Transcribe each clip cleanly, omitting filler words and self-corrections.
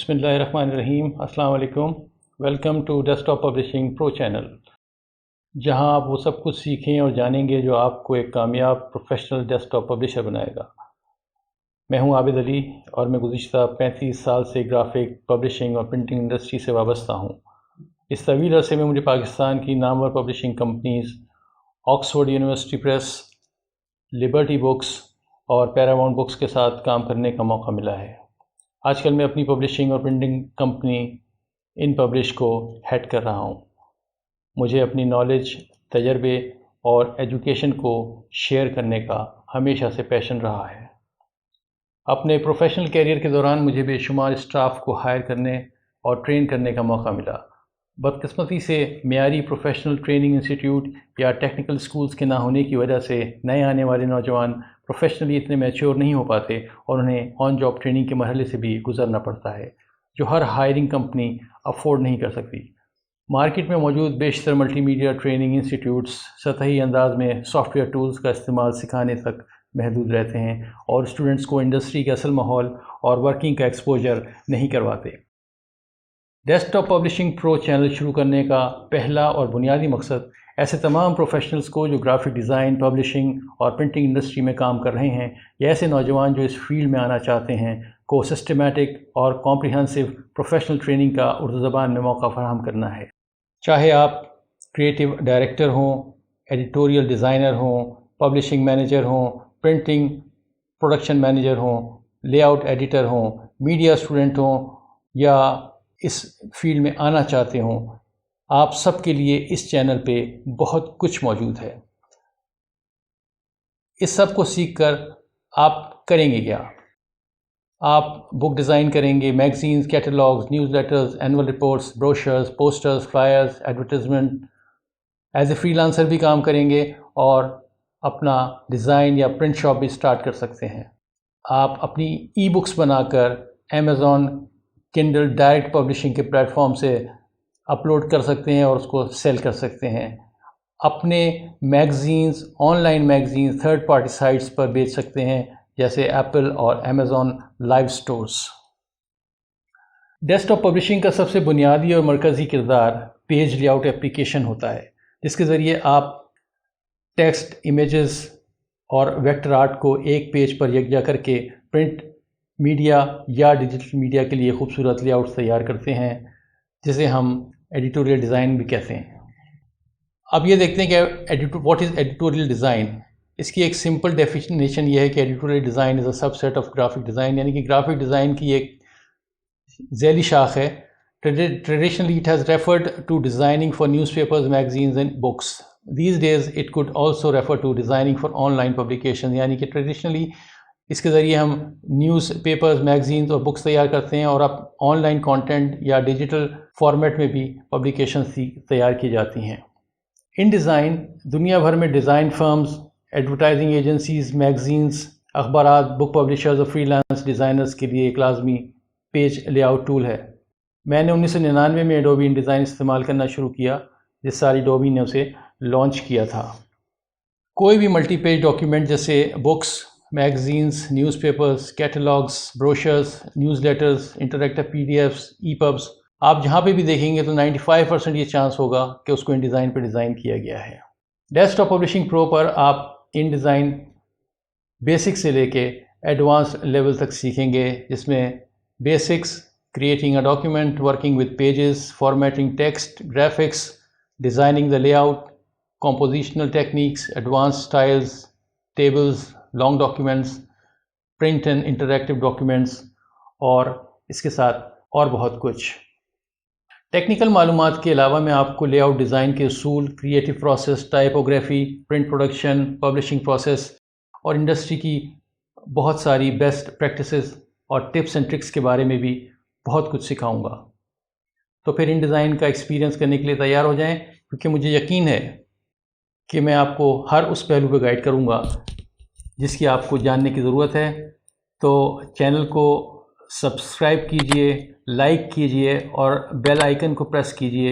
بسم اللہ الرحمن الرحیم۔ السلام علیکم، welcome to desktop publishing pro channel, جہاں آپ وہ سب کچھ سیکھیں اور جانیں گے جو آپ کو ایک کامیاب پروفیشنل ڈیسک ٹاپ پبلشر بنائے گا۔ میں ہوں عابد علی اور میں گزشتہ 35 سال سے گرافک پبلشنگ اور پرنٹنگ انڈسٹری سے وابستہ ہوں۔ اس طویل عرصے میں مجھے پاکستان کی نامور publishing companies Oxford university press, Liberty books اور پیراماؤنٹ بکس کے ساتھ کام کرنے کا موقع ملا ہے۔ آج کل میں اپنی پبلشنگ اور پرنٹنگ کمپنی ان پبلش کو ہیڈ کر رہا ہوں۔ مجھے اپنی نالج، تجربے اور ایجوکیشن کو شیئر کرنے کا ہمیشہ سے پیشن رہا ہے۔ اپنے پروفیشنل کیریئر کے دوران مجھے بے شمار اسٹاف کو ہائر کرنے اور ٹرین کرنے کا موقع ملا۔ بدقسمتی سے معیاری پروفیشنل ٹریننگ انسٹیٹیوٹ یا ٹیکنیکل سکولز کے نہ ہونے کی وجہ سے نئے آنے والے نوجوان پروفیشنلی اتنے میچور نہیں ہو پاتے اور انہیں آن جاب ٹریننگ کے مرحلے سے بھی گزرنا پڑتا ہے، جو ہر ہائرنگ کمپنی افورڈ نہیں کر سکتی۔ مارکیٹ میں موجود بیشتر ملٹی میڈیا ٹریننگ انسٹیٹیوٹس سطحی انداز میں سافٹ ویئر ٹولز کا استعمال سکھانے تک محدود رہتے ہیں اور اسٹوڈنٹس کو انڈسٹری کے اصل ماحول اور ورکنگ کا ایکسپوجر نہیں کرواتے۔ Desk top publishing pro channel شروع کرنے کا پہلا اور بنیادی مقصد ایسے تمام پروفیشنلز کو جو گرافک ڈیزائن، پبلشنگ اور پرنٹنگ انڈسٹری میں کام کر رہے ہیں یا ایسے نوجوان جو اس فیلڈ میں آنا چاہتے ہیں کو سسٹمیٹک اور کمپریہنسو پروفیشنل ٹریننگ کا اردو زبان میں موقع فراہم کرنا ہے۔ چاہے آپ کریٹو ڈائریکٹر ہوں، ایڈیٹوریل ڈیزائنر ہوں، پبلشنگ مینیجر ہوں، پرنٹنگ پروڈکشن مینیجر ہوں، لے آؤٹ ایڈیٹر ہوں، میڈیا اسٹوڈنٹ ہوں یا اس فیلڈ میں آنا چاہتے ہوں، آپ سب کے لیے اس چینل پہ بہت کچھ موجود ہے۔ اس سب کو سیکھ کر آپ کریں گے کیا؟ آپ بک ڈیزائن کریں گے، magazines, catalogues, news letters, annual reports, brochures, posters, flyers, advertisement. As a free lancer بھی کام کریں گے اور اپنا ڈیزائن یا پرنٹ شاپ بھی سٹارٹ کر سکتے ہیں۔ آپ اپنی ای بکس بنا کر امیزون کنڈل ڈائریکٹ پبلشنگ کے پلیٹ فارم سے اپلوڈ کر سکتے ہیں اور اس کو سیل کر سکتے ہیں۔ اپنے magazines, online magazines third party sites پر بیچ سکتے ہیں، جیسے ایپل اور Amazon live stores. Desktop publishing کا سب سے بنیادی اور مرکزی کردار پیج لے آؤٹ اپلیکیشن ہوتا ہے، جس کے ذریعے آپ ٹیکسٹ، امیجز اور ویکٹر آرٹ کو ایک پیج پر یکجا کر کے پرنٹ میڈیا یا ڈیجیٹل میڈیا کے لیے خوبصورت لے آؤٹس تیار کرتے ہیں، جسے ہم ایڈیٹوریل ڈیزائن بھی کہتے ہیں۔ اب یہ دیکھتے ہیں کہ واٹ از ایڈیٹوریل ڈیزائن۔ اس کی ایک سمپل ڈیفینیشن یہ ہے کہ editorial design is a subset of graphic design, یعنی کہ گرافک ڈیزائن کی ایک ذیلی شاخ ہے۔ Traditionally it has referred to designing for newspapers, magazines and books. These days it could also refer to designing for online publication, یعنی کہ traditionally اس کے ذریعے ہم نیوز پیپرز، میگزینز اور بکس تیار کرتے ہیں، اور اب آن لائن کانٹینٹ یا ڈیجیٹل فارمیٹ میں بھی پبلیکیشنز تیار کی جاتی ہیں۔ ان ڈیزائن دنیا بھر میں design firms, advertising agencies, magazines, اخبارات، بک پبلشرز اور فری لانس ڈیزائنرز کے لیے ایک لازمی پیج لے آؤٹ ٹول ہے۔ میں نے 1999 میں ایڈوبی ان ڈیزائن استعمال کرنا شروع کیا، جس سال ایڈوبی نے اسے لانچ کیا تھا۔ کوئی بھی ملٹی پیج ڈاکیومنٹ جیسے books, magazines, news papers, catalogues, brochures, news letters, interactive PDF، ای پبز، آپ جہاں پہ بھی دیکھیں گے تو 95% یہ چانس ہوگا کہ اس کو ان ڈیزائن پہ ڈیزائن کیا گیا ہے۔ ڈیسک ٹاپ پبلشنگ پرو پر آپ ان ڈیزائن بیسک سے لے کے ایڈوانس لیول تک سیکھیں گے، جس میں basics, creating a document, working with pages, formatting text, graphics, designing the layout, compositional techniques, advance styles, tables, long documents, print and interactive documents, اور اس کے ساتھ اور بہت کچھ۔ ٹیکنیکل معلومات کے علاوہ میں آپ کو لے آؤٹ ڈیزائن کے اصول، creative process, typography, print production, publishing process اور انڈسٹری کی بہت ساری بیسٹ پریکٹسز اور ٹپس اینڈ ٹرکس کے بارے میں بھی بہت کچھ سکھاؤں گا۔ تو پھر ان ڈیزائن کا ایکسپیرینس کرنے کے لیے تیار ہو جائیں، کیونکہ مجھے یقین ہے کہ میں آپ کو ہر اس پہلو پہ گائیڈ کروں گا جس کی آپ کو جاننے کی ضرورت ہے۔ تو چینل کو سبسکرائب کیجئے، لائک کیجئے اور بیل آئیکن کو پریس کیجئے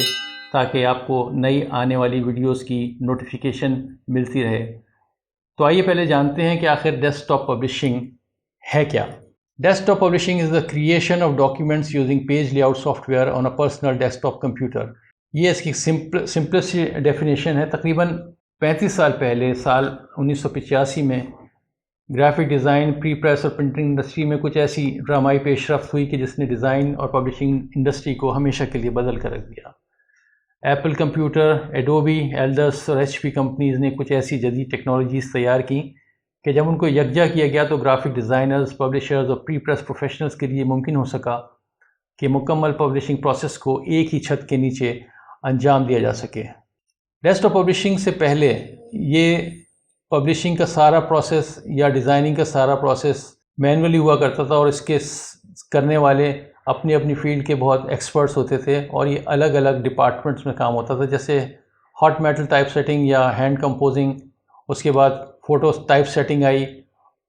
تاکہ آپ کو نئی آنے والی ویڈیوز کی نوٹیفیکیشن ملتی رہے۔ تو آئیے پہلے جانتے ہیں کہ آخر ڈیسک ٹاپ پبلشنگ ہے کیا۔ Desktop publishing is the creation of documents using page layout software on a personal desktop computer. یہ اس کی سمپلسٹ ڈیفینیشن ہے. تقریباً 35 سال پہلے سال 1985 میں گرافک ڈیزائن، پری پریس اور پرنٹنگ انڈسٹری میں کچھ ایسی ڈرامائی پیش رفت ہوئی کہ جس نے ڈیزائن اور پبلشنگ انڈسٹری کو ہمیشہ کے لیے بدل کر رکھ دیا. ایپل کمپیوٹر، ایڈوبی، ایلڈس اور ایچ پی کمپنیز نے کچھ ایسی جدید ٹیکنالوجیز تیار کی کہ جب ان کو یکجا کیا گیا تو گرافک ڈیزائنرز، پبلشرز اور پری پریس پروفیشنلز کے لیے ممکن ہو سکا کہ مکمل پبلشنگ پروسیس کو ایک ہی چھت کے نیچے انجام دیا جا سکے. ڈیسک ٹاپ پبلشنگ سے پہلے یہ پبلشنگ کا سارا پروسیس یا ڈیزائننگ کا سارا پروسیس مینولی ہوا کرتا تھا، اور اس کے کرنے والے اپنی اپنی فیلڈ کے بہت ایکسپرٹس ہوتے تھے، اور یہ الگ الگ ڈپارٹمنٹس میں کام ہوتا تھا، جیسے ہاٹ میٹل ٹائپ سیٹنگ یا ہینڈ کمپوزنگ. اس کے بعد فوٹو ٹائپ سیٹنگ آئی.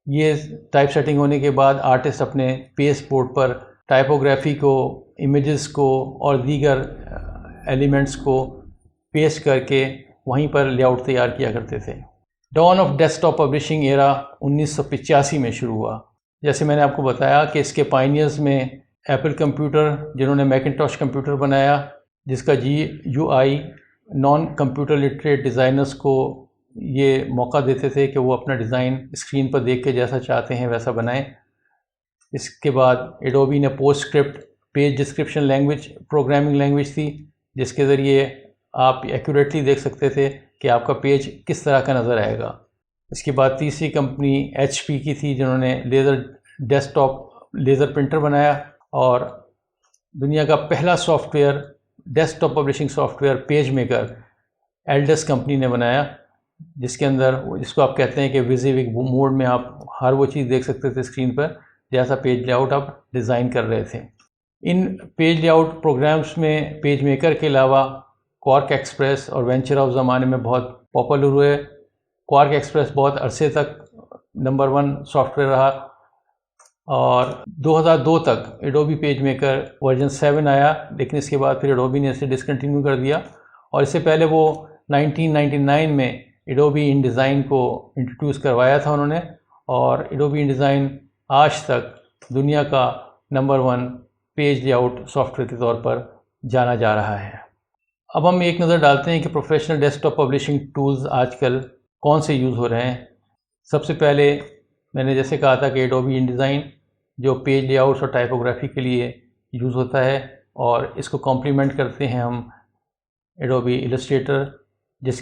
یہ ٹائپ سیٹنگ ہونے کے بعد آرٹسٹ اپنے پیسٹ بورڈ پر ٹائپوگرافی کو، امیجز کو اور دیگر ایلیمنٹس کو پیسٹ کر کے وہیں پر لے آؤٹ تیار کیا کرتے تھے. Dawn of desktop publishing era 1985 میں شروع ہوا. جیسے میں نے آپ کو بتایا کہ اس کے پائنیئرز میں ایپل کمپیوٹر، جنہوں نے میکنٹاش کمپیوٹر بنایا، جس کا GUI naan computer literate designers کو یہ موقع دیتے تھے کہ وہ اپنا ڈیزائن اسکرین پر دیکھ کے جیسا چاہتے ہیں ویسا بنائیں. اس کے بعد ایڈوبی نے post script page description language programming language تھی، جس کے ذریعے آپ ایکوریٹلی دیکھ سکتے تھے کہ آپ کا پیج کس طرح کا نظر آئے گا. اس کے بعد تیسری کمپنی HP کی تھی، جنہوں نے ڈیسک ٹاپ لیزر پرنٹر بنایا، اور دنیا کا پہلا software desktop publishing software PageMaker Aldus company نے بنایا، جس کے اندر جس کو آپ کہتے ہیں کہ ویزیوک موڈ میں آپ ہر وہ چیز دیکھ سکتے تھے اسکرین پر جیسا پیج لے آؤٹ آپ ڈیزائن کر رہے تھے. ان پیج لے آؤٹ پروگرامز میں پیج میکر کے علاوہ کوارک ایکسپریس اور وینچر آف زمانے میں بہت پاپولر ہوئے. کوارک ایکسپریس بہت عرصے تک نمبر 1 سافٹ ویئر رہا، اور 2002 تک ایڈوبی پیج میکر ورژن 7 آیا، لیکن اس کے بعد پھر ایڈوبی نے اسے ڈسکنٹینیو کر دیا. اور اس سے پہلے وہ 1999 میں ایڈوبی ان ڈیزائن کو انٹروڈیوس کروایا تھا انہوں نے، اور ایڈوبی ان ڈیزائن آج تک دنیا کا number 1 page lay out soft where کے طور پر جانا جا رہا ہے. اب ہم ایک نظر ڈالتے ہیں کہ professional desktop publishing tools آج کل کون سے یوز ہو رہے ہیں. سب سے پہلے میں نے جیسے کہا تھا کہ ایڈوبی ان ڈیزائن جو پیج لے آؤٹس اور ٹائپوگرافی کے لیے یوز ہوتا ہے، اور اس کو کمپلیمنٹ کرتے ہیں ہم ایڈوبی السٹریٹر، جس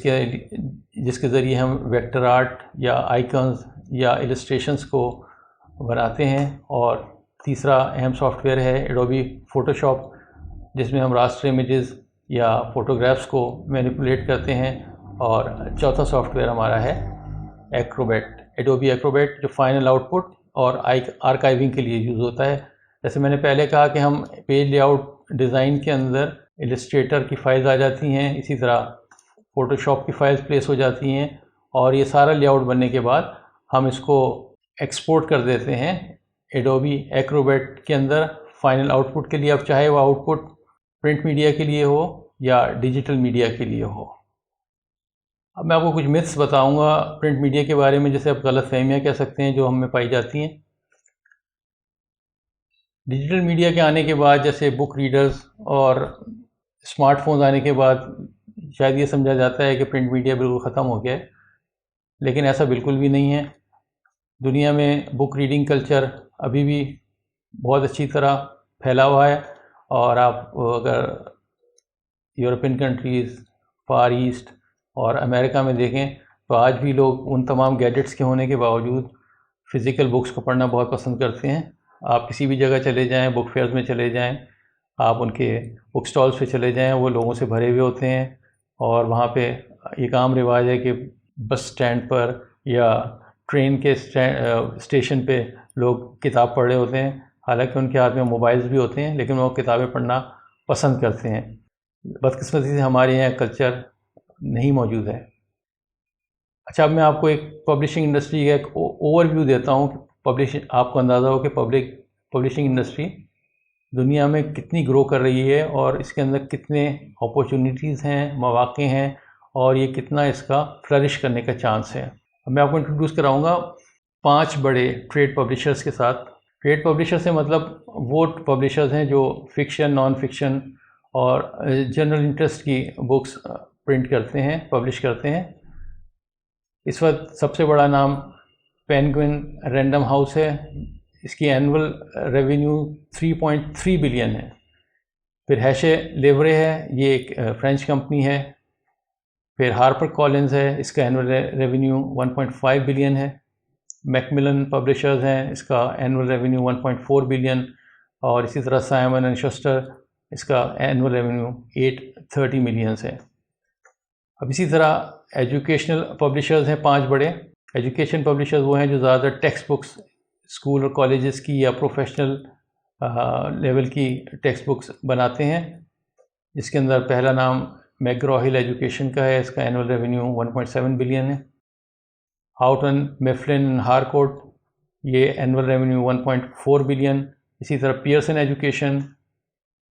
کے ذریعے ہم ویکٹر آرٹ یا آئیکنز یا السٹریشنز کو بناتے ہیں. اور تیسرا اہم سافٹ ویئر ہے ایڈوبی فوٹو شاپ، جس میں ہم راسٹر امیجز یا فوٹوگرافس کو مینیپولیٹ کرتے ہیں. اور چوتھا سافٹ ویئر ہمارا ہے ایکروبیٹ، ایڈوبی ایکروبیٹ، جو فائنل آؤٹ پٹ اور آرکائیونگ کے لیے یوز ہوتا ہے. جیسے میں نے پہلے کہا کہ ہم پیج لے آؤٹ ڈیزائن کے اندر السٹریٹر کی فائلز آ جاتی ہیں، اسی طرح فوٹو شاپ کی فائلز پلیس ہو جاتی ہیں، اور یہ سارا لے آؤٹ بننے کے بعد ہم اس کو ایکسپورٹ کر دیتے ہیں ایڈوبی ایکروبیٹ کے اندر فائنل آؤٹ پٹ کے لیے. اب چاہے وہ آؤٹ پٹ پرنٹ میڈیا کے لیے ہو یا ڈیجیٹل میڈیا کے لیے ہو. اب میں آپ کو کچھ متس بتاؤں گا پرنٹ میڈیا کے بارے میں، جیسے آپ غلط فہمیاں کہہ سکتے ہیں جو ہم میں پائی جاتی ہیں. ڈیجیٹل میڈیا کے آنے کے بعد، جیسے بک ریڈرز اور اسمارٹ فونز آنے کے بعد، شاید یہ سمجھا جاتا ہے کہ پرنٹ میڈیا بالکل ختم ہو گیا ہے، لیکن ایسا بالکل بھی نہیں ہے. دنیا میں بک ریڈنگ کلچر ابھی بھی بہت اچھی طرح پھیلا ہوا ہے، اور آپ اگر یورپین کنٹریز، فار ایسٹ اور امریکہ میں دیکھیں تو آج بھی لوگ ان تمام گیجٹس کے ہونے کے باوجود فزیکل بکس کو پڑھنا بہت پسند کرتے ہیں. آپ کسی بھی جگہ چلے جائیں، بک فیئرز میں چلے جائیں، آپ ان کے بک سٹالز پہ چلے جائیں، وہ لوگوں سے بھرے ہوئے ہوتے ہیں. اور وہاں پہ ایک عام رواج ہے کہ بس سٹینڈ پر یا ٹرین کے اسٹیشن پہ لوگ کتاب پڑھ رہے ہوتے ہیں، حالانکہ ان کے ہاتھ میں موبائلز بھی ہوتے ہیں، لیکن وہ کتابیں پڑھنا پسند کرتے ہیں. بدقسمتی سے ہمارے یہاں کلچر نہیں موجود ہے. اچھا، اب میں آپ کو ایک پبلشنگ انڈسٹری کا ایک اوور ویو دیتا ہوں کہ آپ کو اندازہ ہو کہ پبلشنگ انڈسٹری دنیا میں کتنی گرو کر رہی ہے، اور اس کے اندر کتنے اپورچونیٹیز ہیں، مواقع ہیں، اور یہ کتنا اس کا فلرش کرنے کا چانس ہے. اب میں آپ کو انٹروڈیوس کراؤں گا 5 بڑے ٹریڈ پبلشرز کے ساتھ. پیڈ پبلیشر سے مطلب وہ پبلیشرز ہیں جو فکشن، نان فکشن اور جنرل انٹرسٹ کی بکس پرنٹ کرتے ہیں، پبلش کرتے ہیں۔ اس وقت سب سے بڑا نام پینگوئن رینڈم ہاؤس ہے، اس کی اینول ریونیو 3.3 بلین ہے۔ پھر ہیشے لیورے ہے، یہ ایک فرینچ کمپنی ہے۔ پھر ہارپر کالنز ہے، اس کا اینول ریونیو 1.5 بلین ہے۔ میکملن پبلشرز ہیں، اس کا اینول ریونیو 1.4 بلین، اور اسی طرح سائمن اینڈ شسٹر، اس کا اینول ریونیو 830 ملینز ہے۔ اب اسی طرح ایجوکیشنل پبلشرز ہیں 5 بڑے۔ ایجوکیشن پبلشرز وہ ہیں جو زیادہ تر ٹیکسٹ بکس اسکول اور کالجز کی یا پروفیشنل لیول کی ٹیکسٹ بکس بناتے ہیں، جس کے اندر پہلا نام میگرا ہل ایجوکیشن کا ہے، اس کا اینول ریونیو 1.7 بلین ہے۔ ہاؤٹن میفلن ہارکوٹ، یہ اینول ریونیو 1.4 بلین۔ اسی طرح پیئرسن ایجوکیشن،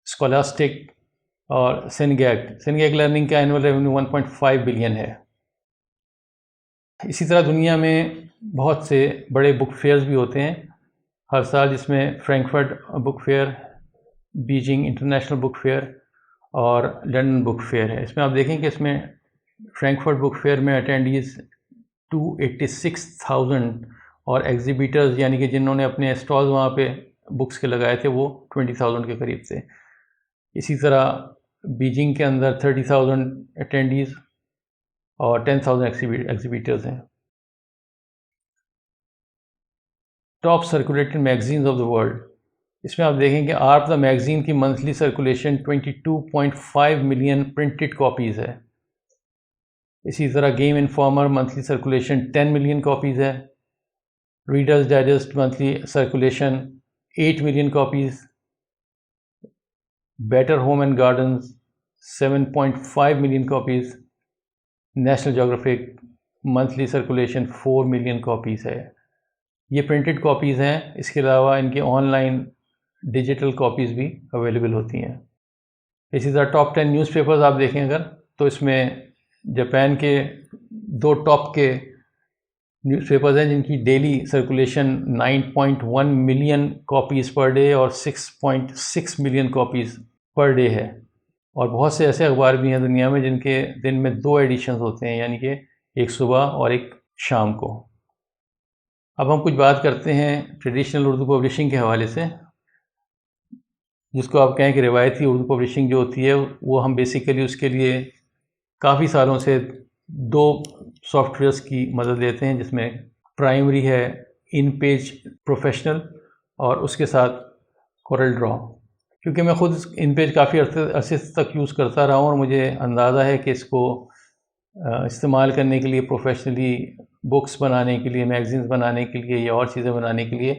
اسکولاسٹک اور سنگیگ لرننگ کا اینول ریونیو 1.5 بلین ہے۔ اسی طرح دنیا میں بہت سے بڑے بک فیئرز بھی ہوتے ہیں ہر سال، جس میں Frankfurt book fair, Beijing international book fair اور لنڈن بک فیئر ہے۔ اس میں آپ دیکھیں کہ اس میں فرینکفرٹ بک فیئر میں اٹینڈیز 286,000 اور ایگزیبیٹرز یعنی کہ جنہوں نے اپنے اسٹالز وہاں پہ بکس کے لگائے تھے وہ 20,000 کے قریب تھے۔ اسی طرح بیجنگ کے اندر 30,000 اٹینڈیز اور 10,000 ایگزیبیٹرز ہیں۔ Top circulated magazines of the world, اس میں آپ دیکھیں کہ آرپ دا میگزین کی monthly circulation 22.5 million printed copies ہے۔ اسی طرح Game Informer monthly circulation 10 million copies ہے۔ Reader's Digest monthly circulation 8 million copies. Better Homes and Gardens 7.5 million copies. National Geographic monthly circulation 4 million copies ہے۔ یہ printed copies ہیں، اس کے علاوہ ان کی آن لائن ڈیجیٹل کاپیز بھی اویلیبل ہوتی ہیں۔ اسی طرح ٹاپ 10 نیوز پیپرز آپ دیکھیں اگر تو اس میں جاپان کے 2 ٹاپ کے نیوز پیپرز ہیں جن کی daily circulation 9.1 million copies per day اور 6.6 ملین کاپیز پر ڈے ہے۔ اور بہت سے ایسے اخبار بھی ہیں دنیا میں جن کے دن میں 2 ایڈیشنز ہوتے ہیں، یعنی کہ ایک صبح اور ایک شام کو۔ اب ہم کچھ بات کرتے ہیں ٹریڈیشنل اردو پبلشنگ کے حوالے سے، جس کو آپ کہیں کہ روایتی اردو پبلشنگ جو ہوتی ہے وہ ہم بیسیکلی اس کے لیے کافی سالوں سے 2 سافٹ ویئرس کی مدد لیتے ہیں، جس میں پرائمری ہے ان پیج پروفیشنل اور اس کے ساتھ کورل ڈرا۔ کیونکہ میں خود ان پیج کافی عرصے تک یوز کرتا رہا ہوں اور مجھے اندازہ ہے کہ اس کو استعمال کرنے کے لیے پروفیشنلی بکس بنانے کے لیے، میگزینز بنانے کے لیے یا اور چیزیں بنانے کے لیے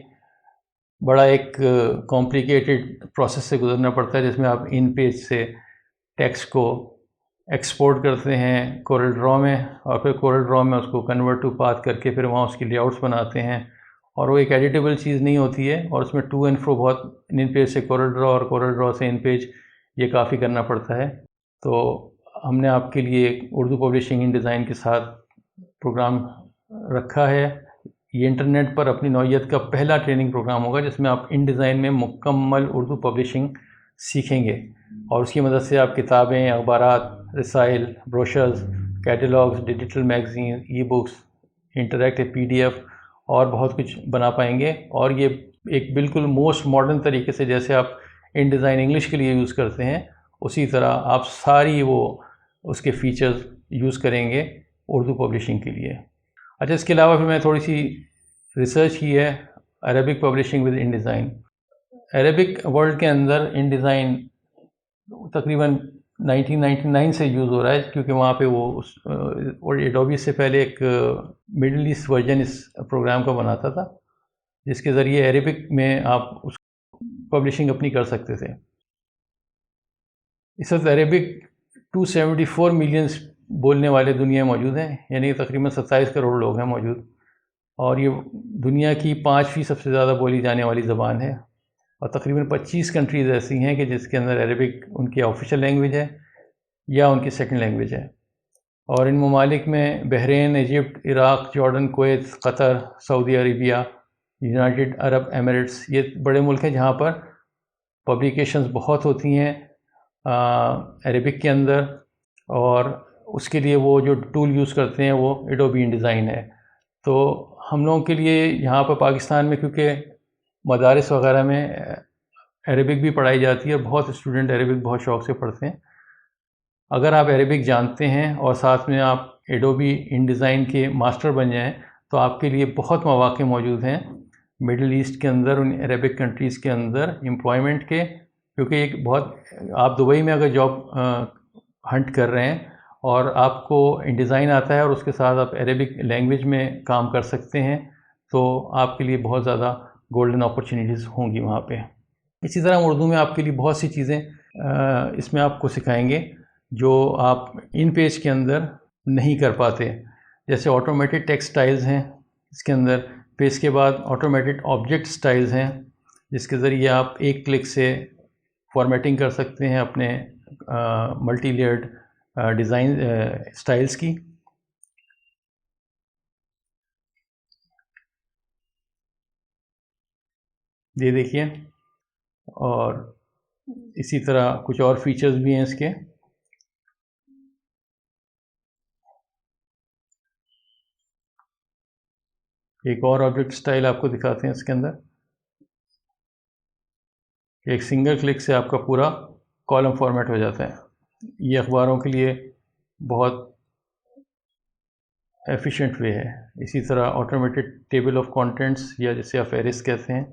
بڑا ایک کمپلیکیٹڈ پروسیس سے گزرنا پڑتا ہے، جس میں آپ ان پیج سے ٹیکسٹ کو ایکسپورٹ کرتے ہیں کورل ڈرا میں، اور پھر کورل ڈرا میں اس کو کنورٹ ٹو پاتھ کر کے پھر وہاں اس کی لے آؤٹس بناتے ہیں، اور وہ ایک ایڈیٹیبل چیز نہیں ہوتی ہے، اور اس میں ٹو اینڈ فرو بہت ان پیج سے کورل ڈرا اور کورل ڈرا سے ان پیج یہ کافی کرنا پڑتا ہے۔ تو ہم نے آپ کے لیے ایک اردو پبلشنگ ان ڈیزائن کے ساتھ پروگرام رکھا ہے۔ یہ انٹرنیٹ پر اپنی نوعیت کا پہلا ٹریننگ پروگرام ہوگا جس میں آپ ان ڈیزائن میں مکمل اردو پبلشنگ سیکھیں گے، اور اس کی مدد سے آپ کتابیں، اخبارات، رسائل، brochures, catalogues, digital magazine, e books, interactive PDF اور بہت کچھ بنا پائیں گے۔ اور یہ ایک بالکل موسٹ ماڈرن طریقے سے، جیسے آپ ان ڈیزائن انگلش کے لیے یوز کرتے ہیں، اسی طرح آپ ساری وہ اس کے فیچرز یوز کریں گے اردو پبلشنگ کے لیے۔ اچھا، اس کے علاوہ پھر میں تھوڑی سی ریسرچ کی ہے Arabic publishing with in design. Arabic world کے اندر ان ڈیزائن تقریباً 1999 سے یوز ہو رہا ہے، کیونکہ وہاں پہ وہ اور ایڈوبی سے پہلے ایک مڈل ایسٹ ورژن اس پروگرام کا بناتا تھا، جس کے ذریعے عربک میں آپ اس پبلشنگ اپنی کر سکتے تھے۔ اس وقت عربک 274 ملین بولنے والے دنیا میں موجود ہیں، یعنی تقریباً 27 کروڑ لوگ ہیں موجود، اور یہ دنیا کی 5ویں سب سے زیادہ بولی جانے والی زبان ہے، اور تقریباً 25 کنٹریز ایسی ہیں کہ جس کے اندر عربک ان کی آفیشیل لینگویج ہے یا ان کی سیکنڈ لینگویج ہے۔ اور ان ممالک میں Bahrain, Egypt, Iraq, Jordan, Kuwait, Qatar, Saudi Arabia United Arab Emirates, یہ بڑے ملک ہیں جہاں پر پبلیکیشنز بہت ہوتی ہیں عربک کے اندر، اور اس کے لیے وہ جو ٹول یوز کرتے ہیں وہ ایڈوبی ان ڈیزائن ہے. تو ہم لوگوں کے لیے یہاں پر پاکستان میں کیونکہ مدارس وغیرہ میں عربک بھی پڑھائی جاتی ہے، اور بہت اسٹوڈنٹ عربک بہت شوق سے پڑھتے ہیں. اگر آپ عربک جانتے ہیں اور ساتھ میں آپ ایڈوبی ان ڈیزائن کے ماسٹر بن جائیں تو آپ کے لیے بہت مواقع موجود ہیں مڈل ایسٹ کے اندر، ان عربک کنٹریز کے اندر امپلائمنٹ کے. کیونکہ ایک بہت آپ دبئی میں اگر جاب ہنٹ کر رہے ہیں اور آپ کو ان ڈیزائن آتا ہے اور اس کے ساتھ آپ عربک لینگویج میں کام کر سکتے ہیں تو آپ کے لیے بہت زیادہ گولڈن اپرچونیٹیز ہوں گی وہاں پہ. اسی طرح اردو میں آپ کے لیے بہت سی چیزیں اس میں آپ کو سکھائیں گے جو آپ ان پیج کے اندر نہیں کر پاتے. جیسے آٹومیٹڈ ٹیکسٹ سٹائلز ہیں اس کے اندر، پھر اس کے بعد آٹومیٹڈ آبجیکٹ سٹائلز ہیں جس کے ذریعے آپ ایک کلک سے فارمیٹنگ کر سکتے ہیں اپنے ملٹی لیئرڈ ڈیزائن سٹائلز کی. یہ دیکھیے، اور اسی طرح کچھ اور فیچرز بھی ہیں اس کے. ایک اور آبجیکٹ سٹائل آپ کو دکھاتے ہیں اس کے اندر. ایک سنگل کلک سے آپ کا پورا کالم فارمیٹ ہو جاتا ہے. یہ اخباروں کے لیے بہت ایفیشینٹ وے ہے. اسی طرح آٹومیٹڈ ٹیبل آف کانٹینٹس یا جسے آپ فہرست کہتے ہیں،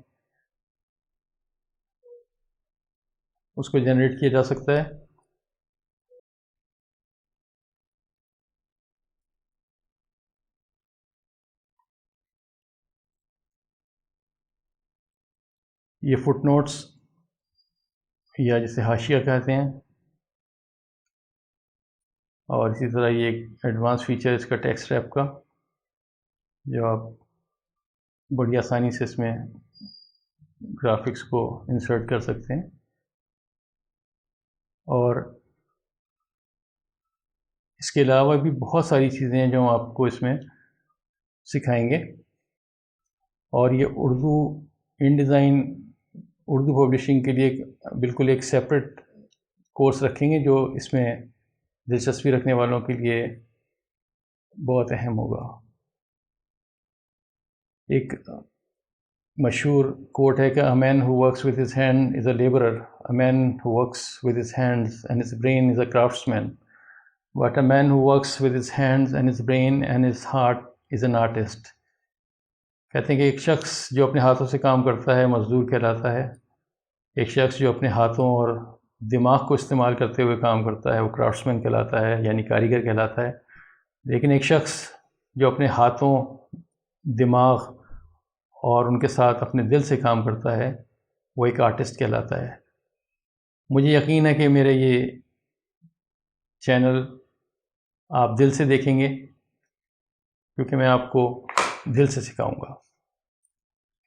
اس کو جنریٹ کیا جا سکتا ہے. یہ فٹ نوٹس یا جسے حاشیہ کہتے ہیں، اور اسی طرح یہ ایک ایڈوانس فیچر اس کا ٹیکسٹ ریپ کا، جو آپ بڑی آسانی سے اس میں گرافکس کو انسرٹ کر سکتے ہیں. اور اس کے علاوہ بھی بہت ساری چیزیں ہیں جو ہم آپ کو اس میں سکھائیں گے. اور یہ Urdu in design Urdu publishing کے لیے بالکل ایک سیپریٹ کورس رکھیں گے جو اس میں دلچسپی رکھنے والوں کے لیے بہت اہم ہوگا. ایک مشہور کوٹ ہے کہ a man who works with his hand is a laborer, a man who works with his hands and his brain is a craftsman, but a man who works with his hands and his brain and his heart is an artist. کہتے ہیں کہ ایک شخص جو اپنے ہاتھوں سے کام کرتا ہے مزدور کہلاتا ہے، ایک شخص جو اپنے ہاتھوں اور دماغ کو استعمال کرتے ہوئے کام کرتا ہے وہ کرافٹسمین کہلاتا ہے، یعنی کاریگر کہلاتا ہے. لیکن ایک شخص جو اپنے ہاتھوں، دماغ اور ان کے ساتھ اپنے دل سے کام کرتا ہے وہ ایک آرٹسٹ کہلاتا ہے. مجھے یقین ہے کہ میرے یہ چینل آپ دل سے دیکھیں گے کیونکہ میں آپ کو دل سے سکھاؤں گا.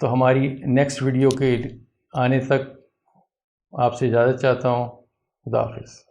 تو ہماری نیکسٹ ویڈیو کے آنے تک آپ سے اجازت چاہتا ہوں. خدا حافظ.